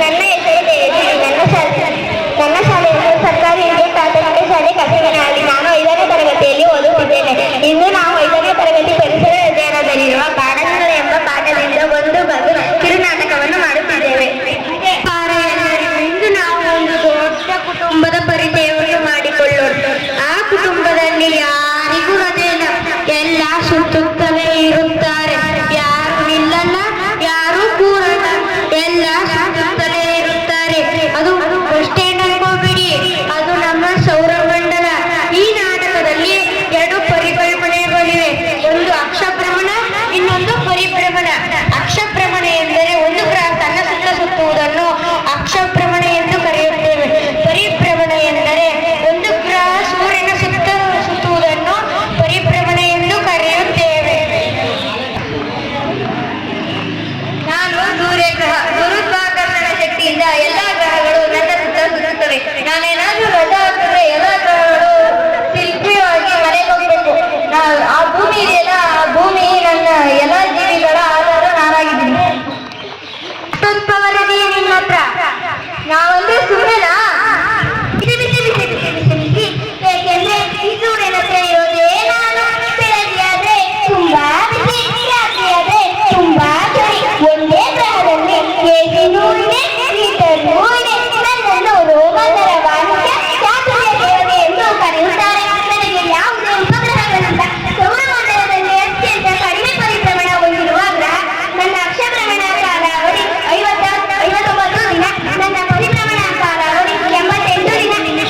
ನನ್ನ ಹೆಸರು ದೇವಿ. ನನ್ನ ಶಾಲೆ ಸರ್ಕಾರಿ ಹಿರಿಯ ಪ್ರಾಥಮಿಕ ಶಾಲೆ ಕಸಗಿನಲ್ಲಿ. ನಾನು 5ನೇ ತರಗತಿಯಲ್ಲಿ ಓದುತ್ತಿದ್ದೇನೆ. ಇಂದು ನಾವು 5ನೇ ತರಗತಿ ಪರಿಸರ ಅಧ್ಯಯನದಲ್ಲಿರುವ ಕಾರಣಗಳು ಎಂಬ ಪಾಠದಿಂದ ಒಂದು ಬಗೆ ಕಿರುನಾಟಕವನ್ನು ಮಾಡುತ್ತಿದ್ದೇವೆ. ಇಂದು ನಾವು ಒಂದು ದೊಡ್ಡ ಕುಟುಂಬದ ಪರಿಚಯವನ್ನು ಮಾಡಿಕೊಳ್ಳೋಣ. ಆ ಕುಟುಂಬದಲ್ಲಿ ಯಾರಿಗೂ ರಜೆ ಇಲ್ಲ, ಎಲ್ಲ ಸುತ್ತುತ್ತಲೇ ಇರುತ್ತಾರೆ. ಯಾರು ನಿಲ್ಲಲ್ಲ, ಯಾರು ಕೂರಲ್ಲ, ಎಲ್ಲ ಸುತ್ತುತ್ತಲೇ ಇರುತ್ತಾರೆ. ಅದು ಅಷ್ಟೇ ಅನ್ಕೋಬೇಡಿ, ಅದು ನಮ್ಮ ಸೌರಮಂಡಲ. ಈ ನಾಟಕದಲ್ಲಿ 2 ಪರಿಕಲ್ಪನೆಗಳಿವೆ. ಒಂದು ಅಕ್ಷಭ್ರಮಣ, ಇನ್ನೊಂದು ಪರಿಭ್ರಮಣ. ಅಕ್ಷಭ್ರಮಣ ಎಂದರೆ ಒಂದು ಗ್ರಹ ತನ್ನ ಸುತ್ತ ಸುತ್ತುವುದನ್ನು ಅಕ್ಷಭ್ರಮಣ ಎಂದು ಕರೆಯುತ್ತೇವೆ. ಪರಿಭ್ರಮಣ ಎಂದರೆ ಒಂದು ಗ್ರಹ ಸೂರ್ಯನ ಸುತ್ತ ಸುತ್ತುವುದನ್ನು ಪರಿಭ್ರಮಣ ಎಂದು ಕರೆಯುತ್ತೇವೆ. ನಾನು ಸೂರ್ಯಗ್ರಹ. ಗುರುತ್ವಾಕರ್ಷಣ ಶಕ್ತಿಯಿಂದ ಎಲ್ಲ ಗ್ರಹಗಳು ನನ್ನ ಸುತ್ತ ಸುತ್ತುತ್ತವೆ. ನಾನೇನಾದ್ರೂ ರಜಾ ಹಾಕಿದ್ರೆ ಎಲ್ಲ ಗ್ರಹಗಳು ಶಿಲ್ಪಿಯಾಗಿ ಮನೆಗೆ ಹೋಗ್ಬೇಕು. ಆ ಭೂಮಿ ಇದೆಯಲ್ಲ, ಆ ಭೂಮಿ ನನ್ನ ಎಲ್ಲ ಜೀವಿಗಳ ಆಧಾರ ನಾನಾಗಿದ್ದೀನಿ. ವರದಿ ನಿಮ್ಮ ಹತ್ರ ನಾವಂದ್ರೆ ಸುಮ್ಮನೆನಾ? ಏಕೆಂದ್ರೆ ಈ ಸೂರ್ಯನ ಹತ್ರ ಇರೋದೇ ನಾನು. ಬೆಳಗ್ಗೆಯಾದ್ರೆ ತುಂಬಾ ಬಿಸಿ, ರಾತ್ರಿಯಾದ್ರೆ ತುಂಬಾ ಚಳಿ. ಒಂದೇ ಗ್ರಹದಲ್ಲಿ ಏಸಿನೂ ಇದೆ, ಹೀಟರ್ನೂ ಇದೆ. ನನ್ನನ್ನು ರೋಮಾಂಚನ ವಾಣಿಜ್ಯ ಚಾತುರ್ಯ ದೇವತೆ ಎಂದು ಕರೆಯುತ್ತಾರೆ. ನನಗೆ ಯಾವುದೇ ಉಪಗ್ರಹಗಳಿಂದ ಸೌರಮಂಡಲದಲ್ಲಿ ಅತ್ಯಂತ ಕಡಿಮೆ ಪರಿಭ್ರಮಣ ಹೊಂದಿರುವ ಗ್ರಹ. ನನ್ನ ಅಕ್ಷಭ್ರಮಣ ಕಾಲಾವಧಿ 59 ದಿನ. ನನ್ನ ಪರಿಭ್ರಮಣ ಕಾಲಾವಧಿ 88 ದಿನ.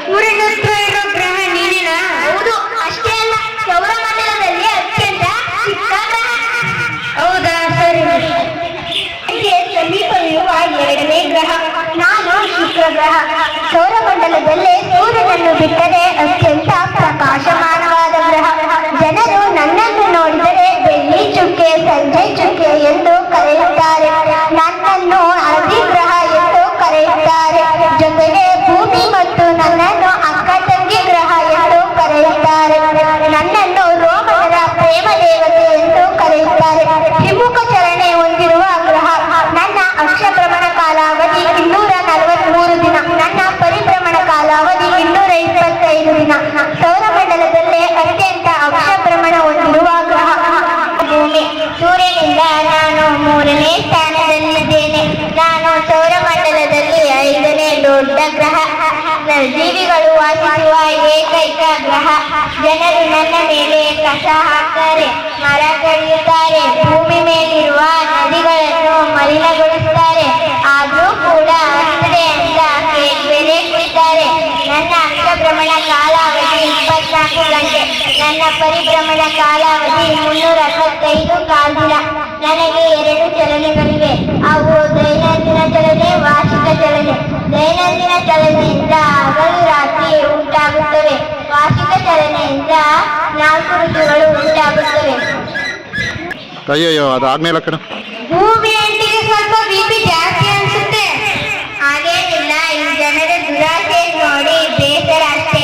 ಸೂರ್ಯನ ಹತ್ರ ಇರೋ ಗ್ರಹ ನೀನೇನಾ? ಹೌದು. ಅಷ್ಟೇ ಅಲ್ಲ, ಸೌರಮಂಡಲದಲ್ಲಿ ಅತ್ಯಂತ ಚಿಕ್ಕ ಗ್ರಹ. ಹೌದಾ? ಸರಿ. ಸಮೀಪವಿರುವ 2ನೇ ಗ್ರಹ ನಾನು ಶುಕ್ರ ಗ್ರಹ. ಸೌರಮಂಡಲದಲ್ಲೇ ಸೂರ್ಯನನ್ನು ಬಿಟ್ಟರೆ ಅತ್ಯಂತ ಪ್ರಕಾಶಮಾನವಾದ ಗ್ರಹ. ಜನರು ನನ್ನನ್ನು ನೋಡಿದರೆ ಬೆಳ್ಳಿ ಚುಕ್ಕೆ, ಸಂಜೆ ಚುಕ್ಕೆ ಎಂದು ಕರೆಯುತ್ತಾರೆ. ನನ್ನನ್ನು ಹಳದಿ ಗ್ರಹ ಎಂದು ಕರೆಯುತ್ತಾರೆ. ಜೊತೆಗೆ ಭೂಮಿ ಮತ್ತು ನನ್ನನ್ನು ಅಕ್ಕ ತಂಗಿ ಗ್ರಹ ಎಂದು ಕರೆಯುತ್ತಾರೆ. ನನ್ನನ್ನು ರೋಮನರ ಪ್ರೇಮ ದೇವತೆ ಎಂದು ಕರೆಯುತ್ತಾರೆ. ಹಿಮ್ಮುಖ ಚಲನೆ ಹೊಂದಿರುವ ಗ್ರಹ. ನನ್ನ ಅಕ್ಷಭ್ರಮಣ ಕಾಲಾವಧಿ 243 ದಿನ. ನನ್ನ ಪರಿಭ್ರಮಣ ಕಾಲಾವಧಿ 225 ದಿನ. ಸೌರಮಂಡಲದಲ್ಲೇ ಅತ್ಯಂತ ಅಕ್ಷಭ್ರಮಣ ಹೊಂದಿರುವ ಗ್ರಹ ಭೂಮಿ. ಸೂರ್ಯನಿಂದ ನಾನು 3ನೇ ಸ್ಥಾನದಲ್ಲಿದ್ದೇನೆ. ನಾನು ಸೌರಮಂಡಲದಲ್ಲಿ 5ನೇ ದೊಡ್ಡ ಗ್ರಹ. ಜೀವಿಗಳು ವಾಸಿಸುವ ಏಕೈಕ ಗ್ರಹ. ಜನರು ನನ್ನ ಮೇಲೆ ಕಸ ಹಾಕ್ತಾರೆ, ಮರ ಕಡಿಯುತ್ತಾರೆ, ಭೂಮಿ ಮೇಲಿರುವ ನದಿಗಳನ್ನು ಮಲಿನಗೊಳಿಸುತ್ತಾರೆ. ಆದರೂ ಕೂಡ ಅಷ್ಟೇ ಅಂತ ಬೇರೆ ಕುಡಿತಾರೆ. ನನ್ನ ಅಕ್ಷಭ್ರಮಣ ಕಾಲಾವಧಿ 24 ಗಂಟೆ. ನನ್ನ ಪರಿಭ್ರಮಣ ಕಾಲಾವಧಿ 365 ಕಾಲ್ದಿನ. ನನಗೆ 2 ಚಲನೆಗಳಿವೆ. ಅವು ದೈನಂದಿನ ಚಲನೆ, ವಾರ್ಷಿಕ ಚಲನೆ. ದೈನಂದಿನ ಚಲನೆಯಿಂದ ಹಗಲು ರಾತ್ರಿ ಉಂಟಾಗುತ್ತವೆ. ವಾರ್ಷಿಕ ಚಲನೆಯಿಂದ 4 ಋತುಗಳು ಉಂಟಾಗುತ್ತವೆ. ಅಯ್ಯಯ್ಯೋ, ಅದಾದ್ಮೇಲೆ ಕಣ ಭೂಮಿ ಅಂಟಿಗೆ ಸ್ವಲ್ಪ ಬಿಪಿ ಜಾಸ್ತಿ ಅನ್ಸುತ್ತೆ. ಹಾಗೇನಿಲ್ಲ, ಈ ಜನರ ದುರಾಸೆ ನೋಡಿ ಬೇಸರ ಅಷ್ಟೇ.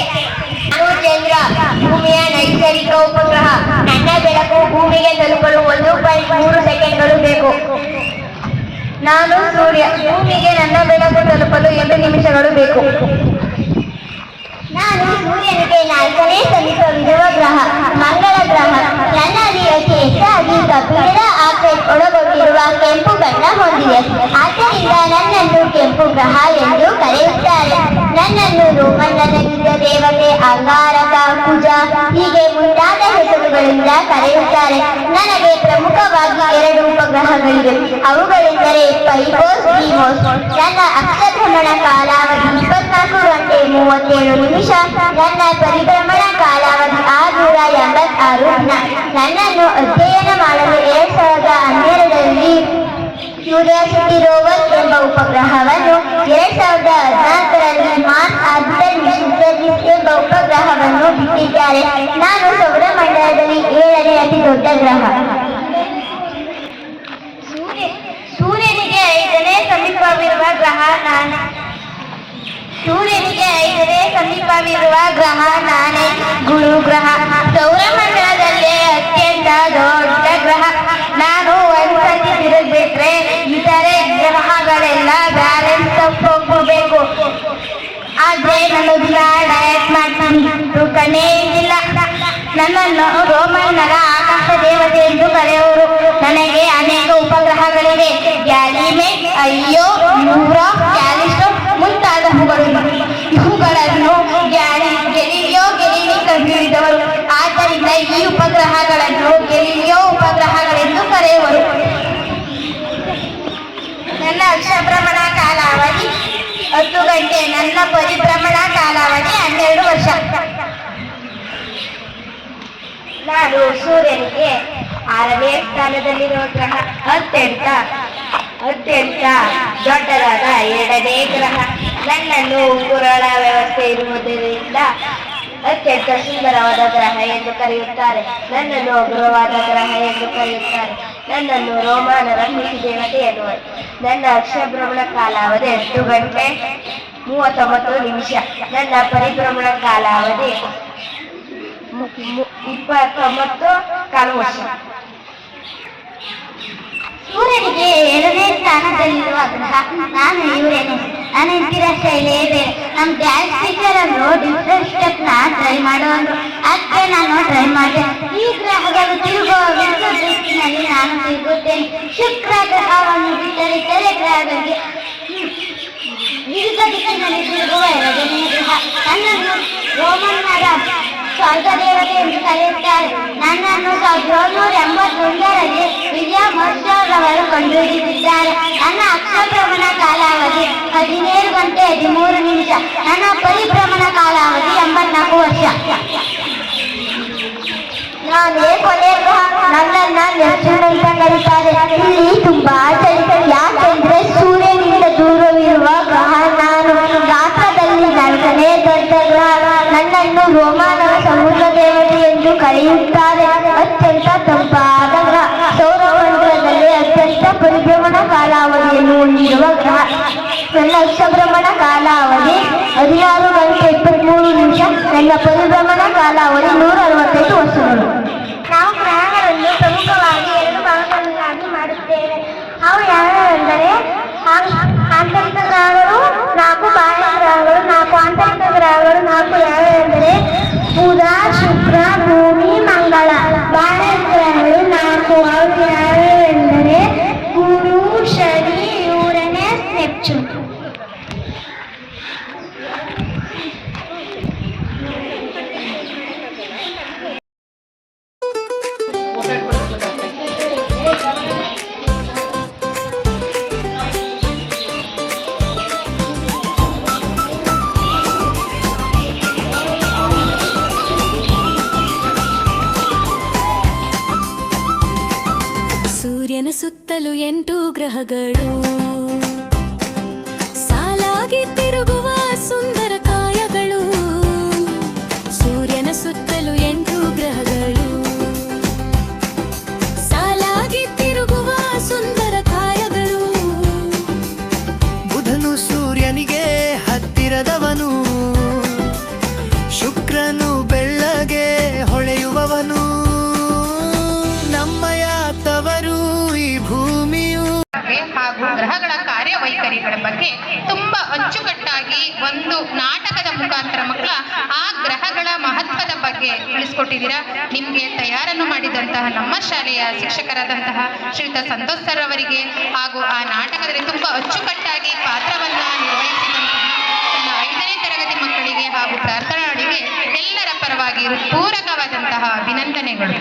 ನಾನು ಚಂದ್ರ, ಭೂಮಿಯ ನೈಸರ್ಗಿಕ ಉಪಗ್ರಹ. ನನ್ನ ಬೆಳಕು ಭೂಮಿಗೆ ತಲುಪಲು 1.3 ಸೆಕೆಂಡ್ಗಳು ಬೇಕು. ನಾನು ಸೂರ್ಯ, ಭೂಮಿಗೆ ನನ್ನ ಬೆಳಕು ತಲುಪಲು 8 ನಿಮಿಷಗಳು ಬೇಕು. ನಾನು ಸೂರ್ಯನಿಗೆ 4ನೇ ಸಮೀಪವಿರುವ ಗ್ರಹ, ಮಂಗಳ ಗ್ರಹ. ನನ್ನಲ್ಲಿ ಅತಿ ಹೆಚ್ಚಾಗಿ ಕಬ್ಬಿಣದ ಆಕ್ಸೈಡ್ ಒಳಗೊಂಡಿರುವ ಕೆಂಪು ಬಣ್ಣ ಹೊಂದಿದೆ. ಆದ್ದರಿಂದ ನನ್ನನ್ನು ಕೆಂಪು ಗ್ರಹ ಎಂದು ಕರೆಯುತ್ತಾರೆ. ನನ್ನನ್ನು ರೋಮನ್ನನ ಯುದ್ಧ ದೇವತೆ, ಅಂಗಾರಕ, ಕುಜ ಹೀಗೆ ಮುಂತಾದ ಹೆಸರುಗಳಿಂದ ಕರೆಯುತ್ತಾರೆ. ನನಗೆ ಪ್ರಮುಖವಾಗಿ 2 ಉಪಗ್ರಹಗಳಿವೆ. ಅವುಗಳೆಂದರೆ ಪೈಫೋಸ್, ಡೀಮೋಸ್. ನನ್ನ ಅಕ್ಷಭ್ರಮಣ ಕಾಲಾವಧಿ 24 ಗಂಟೆ 37 ನಿಮಿಷ. ನನ್ನ ಪರಿಭ್ರಮಣ ಕಾಲಾವಧಿ 686 ದಿನ. ನನ್ನನ್ನು ಅಧ್ಯಯನ ಮಾಡಲು 2012ರಲ್ಲಿ ಕ್ಯೂರಿಯಾಸಿಟಿ ರೋವರ್ ಎಂಬ ಉಪಗ್ರಹವನ್ನು, 2014ರಲ್ಲಿ ಮಾರ್ಸ್ ಆರ್ಬಿಟಲ್ ಮಿಷನ್ ಸರ್ವಿಸ್ ಎಂಬ ಉಪಗ್ರಹವನ್ನು ಬಿಟ್ಟಿದ್ದಾರೆ. ನಾನು ಸೌರಮಂಡಲದಲ್ಲಿ 7ನೇ ಅತಿ ದೊಡ್ಡ ಗ್ರಹ. ಸೂರ್ಯನಿಗೆ 5ನೇ ಸಮೀಪವಿರುವ ಗ್ರಹ ನಾನು. ಸೂರ್ಯನಿಗೆ 5ನೇ ಸಮೀಪವಿರುವ ಗ್ರಹ ನಾನೇ, ಗುರು ಗ್ರಹ. ಸೌರಮಂಡಲದಲ್ಲೇ ಅತ್ಯಂತ ದೊಡ್ಡ ಗ್ರಹ. ನಾನು ಒಂದ್ಸತಿ ತಿರುಗ್ಬಿಟ್ರೆ ನನ್ನನ್ನು ರೋಮನ್ನರ ಆಕಾಶ ದೇವತೆ ಎಂದು ಕರೆಯುವರು. ನನಗೆ ಅನೇಕ ಉಪಗ್ರಹಗಳಿವೆ. ಗ್ಯಾಲಿಮೇಡ್, ಅಯ್ಯೋ, ಯೂರೋಪ್, ಕ್ಯಾಲಿಸ್ಟೋ ಮುಂತಾದವುಗಳು. ಇವುಗಳನ್ನು ಗೆಲಿಲಿಯೋ ಗೆಲಿಲಿ ಕಂಡುಹಿಡಿದವರು. ಆದ್ದರಿಂದ ಈ ಉಪಗ್ರಹಗಳನ್ನು ಗೆಲಿಲಿಯೋ ಉಪಗ್ರಹಗಳೆಂದು ಕರೆಯುವರು. ನನ್ನ ಅಕ್ಷಭ್ರಮಣ ಕಾಲಾವಧಿ 10 ಗಂಟೆ. ನನ್ನ ಪರಿಭ್ರಮಣ ಕಾಲಾವಧಿ 12 ವರ್ಷ. ನಾನು ಸೂರ್ಯನಿಗೆ 6ನೇ ಸ್ಥಾನದಲ್ಲಿರುವ ಗ್ರಹ. ಅತ್ಯಂತ ದೊಡ್ಡದಾದ 2ನೇ ಗ್ರಹ. ನನ್ನನ್ನು ಉಂಗುರಗಳ ವ್ಯವಸ್ಥೆ ಇರುವುದರಿಂದ ಅತ್ಯಂತ ಸುಂದರವಾದ ಗ್ರಹ ಎಂದು ಕರೆಯುತ್ತಾರೆ. ನನ್ನನ್ನು ಅಗ್ರವಾದ ಗ್ರಹ ಎಂದು ಕರೆಯುತ್ತಾರೆ. ನನ್ನನ್ನು ರೋಮಾನರ ಕೃಷಿ ದೇವತೆ ಎನ್ನುವರು. ನನ್ನ ಅಕ್ಷಭ್ರಮಣ ಕಾಲಾವಧಿ 8 ಗಂಟೆ 39 ನಿಮಿಷ. ನನ್ನ ಪರಿಭ್ರಮಣ ಕಾಲಾವಧಿ 29.25 ವರ್ಷ. ಸೂರ್ಯನಿಗೆ 7ನೇ ಸ್ಥಾನದಲ್ಲಿರುವ ಗ್ರಹ. ನಾನು ಯುರೇನಸ್. ನನ್ನ ಇಂತಿರ ಶೈಲಿಯೇ ಬೇರೆ. ನಮ್ಮ ಡ್ಯಾನ್ಸ್ ಟೀಚರ್ ಅನ್ನು ಡಿಫ್ರೆಂಟ್ ಸ್ಟೆಪ್ ಟ್ರೈ ಮಾಡೋದು. ಅದಕ್ಕೆ ನಾನು ಟ್ರೈ ಮಾಡಿದೆ. ಈ ಗ್ರಹಗಳು ತಿರುಗುವ ವಿರುದ್ಧ ದಿಕ್ಕಿನಲ್ಲಿ ನಾನು ತಿರುಗುತ್ತೇನೆ. ಶುಕ್ರ ಗ್ರಹವನ್ನು ಬಿಟ್ಟರೆ ಇತರೆ ಗ್ರಹಗಳಿಗೆ ವಿರುದ್ಧ ದಿಕ್ಕಿನಲ್ಲಿ ತಿರುಗುವ 2ನೇ ಗ್ರಹ. ನನ್ನನ್ನು ರೋಮನ್ನರ ಸ್ವರ್ಗ ದೇವತೆ ಎಂದು ಕರೆಯುತ್ತಾರೆ. ನನ್ನನ್ನು 1781ರಲ್ಲಿ ವಿಲಿಯಂ ಹರ್ಷಲ್ ಅವರು ಕಂಡುಹಿಡಿದಿದ್ದಾರೆ. ನನ್ನ ಅಕ್ಷಭ್ರಮಣ ಕಾಲಾವಧಿ 17 ಗಂಟೆ 13 ನಿಮಿಷ. ನನ್ನ ಪರಿಭ್ರಮಣ ಕಾಲಾವಧಿ 84 ವರ್ಷ. ನಾನೇ ಕೊನೆ ಗ್ರಹ. ನನ್ನನ್ನ ನೆಪ್ಚೂನ್ ಅಂತ ಕರೀತಾರೆ. ಇಲ್ಲಿ ತುಂಬಾ ಚಳಿ. ಯಾಕೆಂದ್ರೆ ಸೂರ್ಯನಿಂದ ದೂರವಿರುವ ಗ್ರಹ ನಾನು. ಗಾತ್ರದಲ್ಲಿ 4ನೇ ದೊಡ್ಡ ಗ್ರಹ. ನನ್ನನ್ನು ರೋಮಾನರ ಸಮುದ್ರ ದೇವತೆ ಎಂದು ಕರೆಯುತ್ತಾರೆ. ಅತ್ಯಂತ ತಂಪಾದ ಗ್ರಹ. ಸೌರಮಂಡಲದಲ್ಲಿ ಅತ್ಯಂತ ಪರಿಭ್ರಮಣ ಕಾಲಾವಧಿಯನ್ನು ಹೊಂದಿರುವ ಗ್ರಹ. ನನ್ನ ಅಕ್ಷಭ್ರಮಣ ಕಾಲಾವಧಿ 16 ಗಂಟೆ 23 ನಿಮಿಷ. ನನ್ನ ಪರಿಭ್ರಮಣ ಕಾಲಾವಧಿ 165 ವರ್ಷಗಳು. ನಾವು ಗ್ರಹಗಳನ್ನು ಪ್ರಮುಖವಾಗಿ 2 ಭಾಗಗಳನ್ನಾಗಿ ಮಾಡುತ್ತೇವೆ. ಅವು ಯಾವೆಂದರೆ ಆಂತರಿಕ ಗ್ರಹಗಳು 4, ಬಾಹ್ಯ ಗ್ರಹಗಳು 4. ಆಂತರಿಕ ಗ್ರಹಗಳು 4 ಯಾವೆಂದರೆ ಬುಧ, ಶುಕ್ರ, ಭೂಮಿ, ಮಂಗಳ. ಬಾಹ್ಯ ಗ್ರಹಗಳು 4. ಅವು ಯಾವೆಂದರೆ ಗುರು, ಶನಿ, ಯುರೇನಸ್, ನೆಪ್ಚೂನ್. ಸೂರ್ಯನ ಸುತ್ತಲೂ 8 ಗ್ರಹಗಳು ಸಾಲಾಗಿ ತಿರುಗುವ ಸುಂದರ ಕಾಯಗಳು. ಸೂರ್ಯನ ಸುತ್ತಲೂ 8 ಗ್ರಹಗಳು ಸಾಲಾಗಿ ತಿರುಗುವ ಸುಂದರ ಕಾಯಗಳು. ಬುಧನು ಸೂರ್ಯನಿಗೆ ಹತ್ತಿರದವನು. ಶುಕ್ರನು ಬೆಳ್ಳಗೆ ಹೊಳೆಯುವವನು. ನಮ್ಮಯ ತವರು ಈ ಭೂಮಿಯು. ಹಾಗೂ ಗ್ರಹಗಳ ಕಾರ್ಯವೈಖರಿಗಳ ಬಗ್ಗೆ ತುಂಬಾ ಅಚ್ಚುಕಟ್ಟಾಗಿ ಒಂದು ನಾಟಕದ ಮುಖಾಂತರ ಮಕ್ಕಳ ಆ ಗ್ರಹಗಳ ಮಹತ್ವದ ಬಗ್ಗೆ ತಿಳಿಸ್ಕೊಟ್ಟಿದ್ದೀರಾ. ನಿಮಗೆ ತಯಾರನ್ನು ಮಾಡಿದಂತಹ ನಮ್ಮ ಶಾಲೆಯ ಶಿಕ್ಷಕರಾದಂತಹ ಶ್ರೀಯುತ ಸಂತೋಷ್ ಸರ್ ಅವರಿಗೆ ಹಾಗೂ ಆ ನಾಟಕದಲ್ಲಿ ತುಂಬಾ ಅಚ್ಚುಕಟ್ಟಾಗಿ ಪಾತ್ರವನ್ನ ನಿರ್ವಹಿಸಿದಂತಹ ನನ್ನ 5ನೇ ತರಗತಿ ಮಕ್ಕಳಿಗೆ ಹಾಗೂ ಪ್ರಾರ್ಥನಾಡಿಗೆ ಎಲ್ಲರ ಪರವಾಗಿ ಪೂರಕವಾದಂತಹ ಅಭಿನಂದನೆಗಳು.